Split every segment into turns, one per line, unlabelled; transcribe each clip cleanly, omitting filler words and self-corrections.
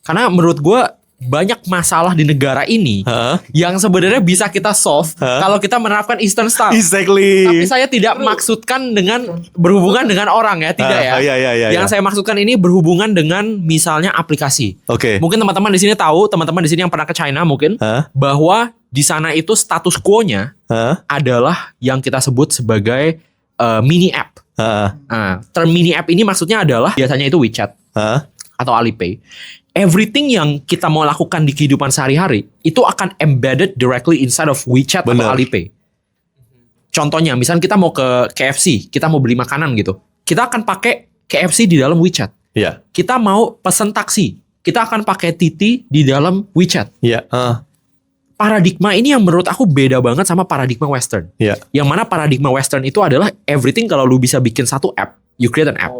Karena menurut gue banyak masalah di negara ini yang sebenarnya bisa kita solve kalau kita menerapkan instant start.
Exactly.
Tapi saya tidak maksudkan dengan berhubungan dengan orang ya, tidak ya. Yang saya maksudkan ini berhubungan dengan misalnya aplikasi.
Oke.
Mungkin teman-teman di sini tahu, teman-teman di sini yang pernah ke China mungkin bahwa di sana itu status quo-nya adalah yang kita sebut sebagai mini app. Term mini app ini maksudnya adalah biasanya itu WeChat atau Alipay. Everything yang kita mau lakukan di kehidupan sehari-hari itu akan embedded directly inside of WeChat atau Alipay. Contohnya, misalnya kita mau ke KFC, kita mau beli makanan gitu, kita akan pakai KFC di dalam WeChat.
Iya.
Kita mau pesen taksi, kita akan pakai Titi di dalam WeChat.
Iya.
Paradigma ini yang menurut aku beda banget sama paradigma Western.
Iya.
Yang mana paradigma Western itu adalah everything kalau lu bisa bikin satu app, you create an app.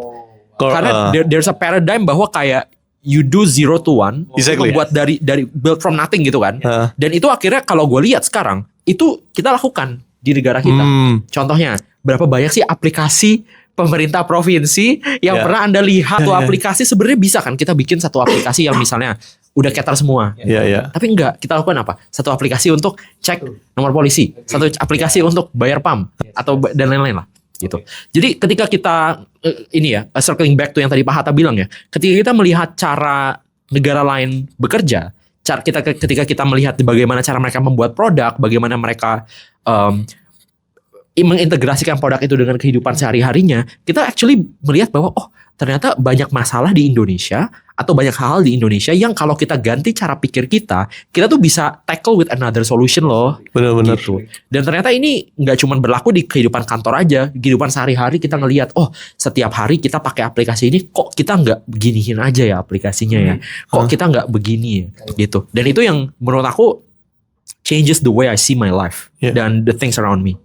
Karena there's a paradigm bahwa kayak you do 0 to 1,
Exactly.
buat dari build from nothing gitu kan. Dan itu akhirnya kalau gue lihat sekarang itu kita lakukan di negara kita. Contohnya berapa banyak sih aplikasi pemerintah provinsi yang pernah Anda lihat satu aplikasi sebenarnya bisa kan kita bikin satu aplikasi yang misalnya udah cater semua. Tapi enggak, kita lakukan apa? Satu aplikasi untuk cek nomor polisi, satu aplikasi untuk bayar PAM atau dan lain-lain lah. Gitu. Jadi ketika kita ini ya circling back to yang tadi Pak Hatta bilang ya, ketika kita melihat cara negara lain bekerja, ketika kita melihat bagaimana cara mereka membuat produk, bagaimana mereka mengintegrasikan produk itu dengan kehidupan sehari-harinya, kita actually melihat bahwa oh ternyata banyak masalah di Indonesia atau banyak hal di Indonesia yang kalau kita ganti cara pikir kita tuh bisa tackle with another solution loh.
Benar-benar.
Gitu. Dan ternyata ini nggak cuma berlaku di kehidupan kantor aja, di kehidupan sehari-hari kita ngelihat oh setiap hari kita pakai aplikasi ini kok kita nggak beginiin aja ya aplikasinya ya, kok kita nggak begini ya gitu. Dan itu yang menurut aku changes the way I see my life dan the things around me.